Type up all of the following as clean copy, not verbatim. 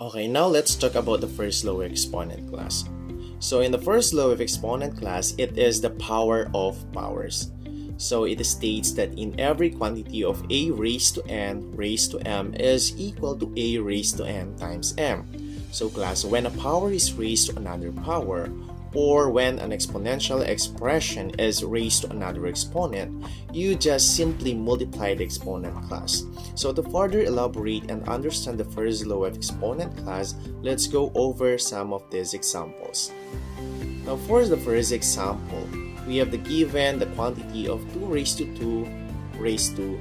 Okay, now let's talk about the first law of exponent class. So in the first law of exponent class, it is the power of powers. So it states that in every quantity of a raised to n raised to m is equal to a raised to n times m. So class, when a power is raised to another power, or when an exponential expression is raised to another exponent, you just simply multiply the exponent class. So to further elaborate and understand the first law of exponent class, let's go over some of these examples. Now for the first example, we have the given the quantity of 2 raised to 2 raised to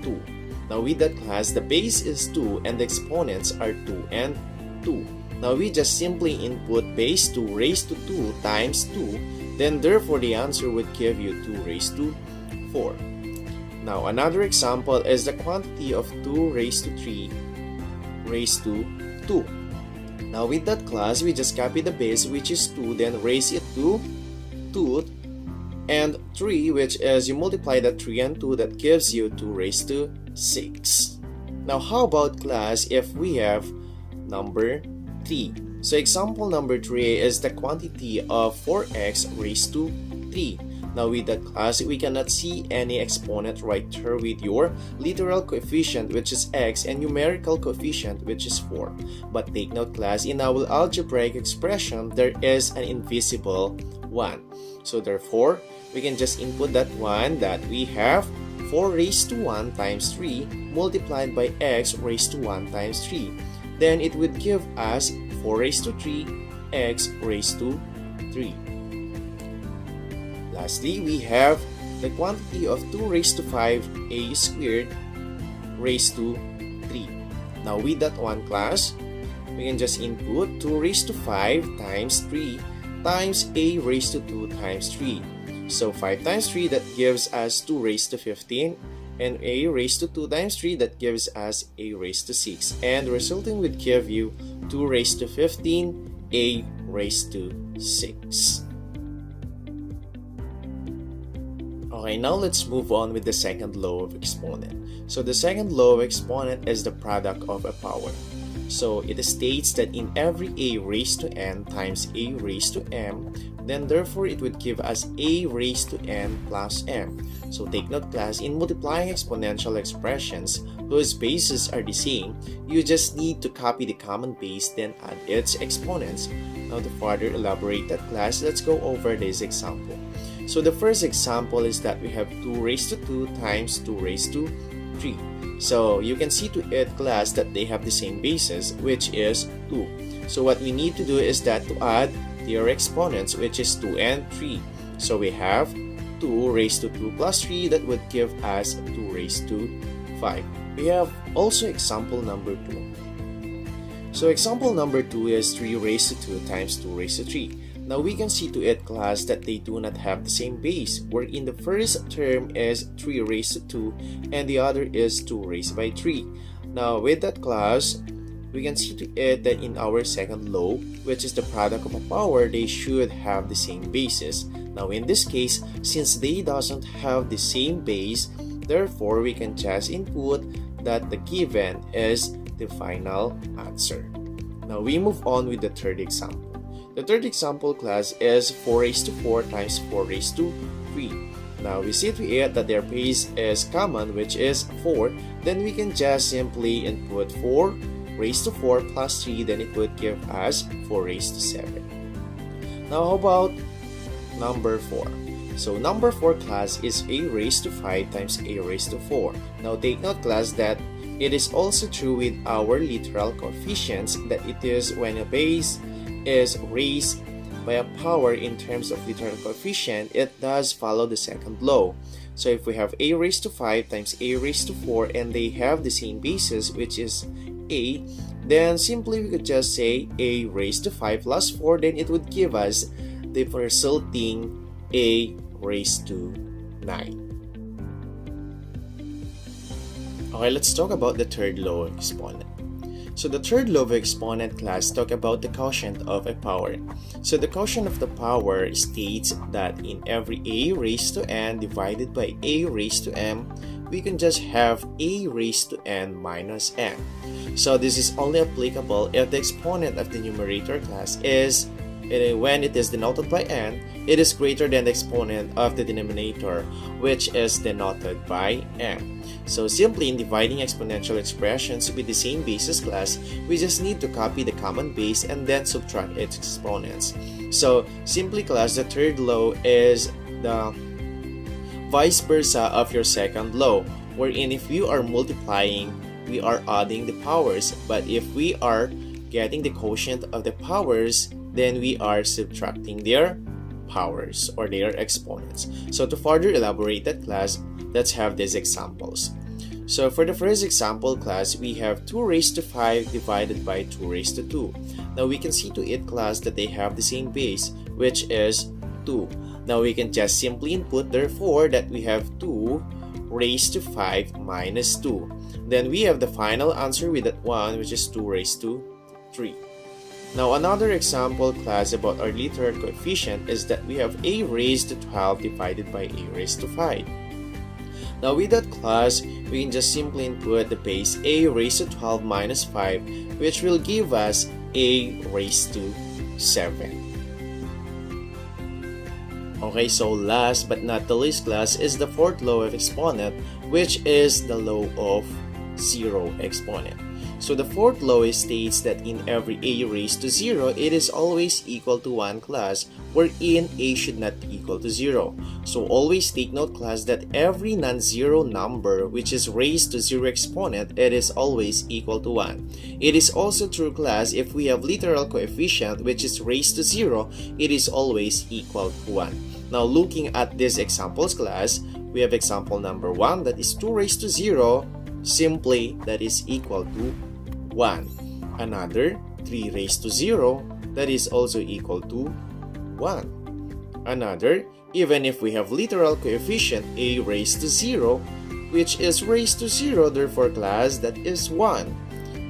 2. Now with that class, the base is 2 and the exponents are 2 and 2. Now we just simply input base 2 raised to 2 times 2, then therefore the answer would give you 2 raised to 4. Now another example is the quantity of 2 raised to 3 raised to 2. Now with that class, we just copy the base, which is 2, then raise it to 2 and 3, which is you multiply that 3 and 2, that gives you 2 raised to 6. Now how about class if we have number 3? So example number 3 is the quantity of 4x raised to 3. Now with that class, we cannot see any exponent right here with your literal coefficient, which is x, and numerical coefficient, which is 4. But take note class, in our algebraic expression, there is an invisible 1. So therefore, we can just input that 1, that we have 4 raised to 1 times 3 multiplied by x raised to 1 times 3. Then it would give us 4 raised to 3 x raised to 3. Lastly, we have the quantity of 2 raised to 5 a squared raised to 3. Now with that one class, we can just input 2 raised to 5 times 3 times a raised to 2 times 3. So 5 times 3, that gives us 2 raised to 15, and a raised to 2 times 3, that gives us a raised to 6. And the resulting would give you 2 raised to 15 a raised to 6. Okay, now let's move on with the second law of exponent. So the second law of exponent is the product of a power. So it states that in every a raised to n times a raised to m, then therefore it would give us a raised to n plus m. So take note class, in multiplying exponential expressions whose bases are the same, you just need to copy the common base, then add its exponents. Now to further elaborate that class, let's go over this example. So the first example is that we have 2 raised to 2 times 2 raised to 3. So you can see to it class that they have the same basis, which is 2. So what we need to do is that to add their exponents, which is 2 and 3. So we have 2 raised to 2 plus 3, that would give us 2 raised to 5. We have also example number 2. So example number 2 is 3 raised to 2 times 2 raised to 3. Now we can see to it class that they do not have the same base, wherein the first term is 3 raised to 2 and the other is 2 raised by 3. Now with that class, we can see to it that in our second law, which is the product of a power, they should have the same basis. Now in this case, since they doesn't have the same base, therefore we can just input that the given is the final answer. Now we move on with the third example. The third example class is 4 raised to 4 times 4 raised to 3. Now we see to it that their base is common, which is 4. Then we can just simply input 4 raised to 4 plus 3, then it would give us 4 raised to 7. Now how about number 4? So number 4 class is a raised to 5 times a raised to 4. Now take note class that it is also true with our literal coefficients, that it is when a base is raised by a power in terms of literal coefficient, it does follow the second law. So if we have a raised to 5 times a raised to 4 and they have the same basis, which is a, then simply we could just say a raised to 5 plus 4, then it would give us the resulting a raised to 9. Okay, let's talk about the third law of exponent. So the third law of exponent class talk about the quotient of a power. So the quotient of the power states that in every a raised to n divided by a raised to m, we can just have a raised to n minus n. So this is only applicable if the exponent of the numerator class is, when it is denoted by n, it is greater than the exponent of the denominator, which is denoted by m. So simply in dividing exponential expressions with the same basis class, we just need to copy the common base and then subtract its exponents. So simply class, the third law is the vice versa of your second law, wherein if you are multiplying, we are adding the powers, but if we are getting the quotient of the powers, then we are subtracting their powers or their exponents. So to further elaborate that class, let's have these examples. So for the first example class, we have 2 raised to 5 divided by 2 raised to 2. Now we can see to it class that they have the same base, which is 2. Now we can just simply input therefore that we have 2 raised to 5 minus 2. Then we have the final answer with that one, which is 2 raised to 3. Now another example class about our literal coefficient is that we have a raised to 12 divided by a raised to 5. Now with that class, we can just simply input the base a raised to 12 minus 5, which will give us a raised to 7. Okay, so last but not the least class is the fourth law of exponent, which is the law of zero exponent. So the fourth law states that in every a raised to 0, it is always equal to 1 class, wherein a should not be equal to 0. So always take note class that every non-zero number which is raised to 0 exponent, it is always equal to 1. It is also true class if we have literal coefficient which is raised to 0, it is always equal to 1. Now looking at these examples class, we have example number 1 that is 2 raised to 0, simply that is equal to 1. Another 3 raised to 0, that is also equal to 1. Another, even if we have literal coefficient a raised to 0, which is raised to 0, therefore class, that is 1.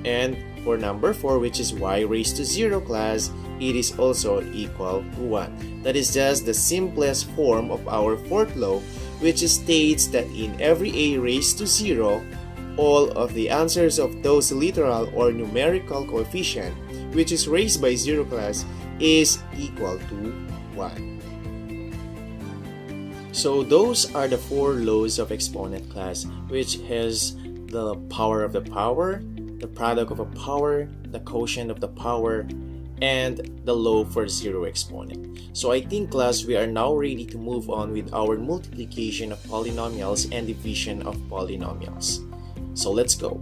And for number 4, which is y raised to 0 class, it is also equal to 1. That is just the simplest form of our fourth law, which states that in every a raised to 0, all of the answers of those literal or numerical coefficient which is raised by 0 class is equal to 1. So those are the 4 laws of exponent class, which is the power of the power, the product of a power, the quotient of the power, and the law for zero exponent. So I think class, we are now ready to move on with our multiplication of polynomials and division of polynomials. So let's go.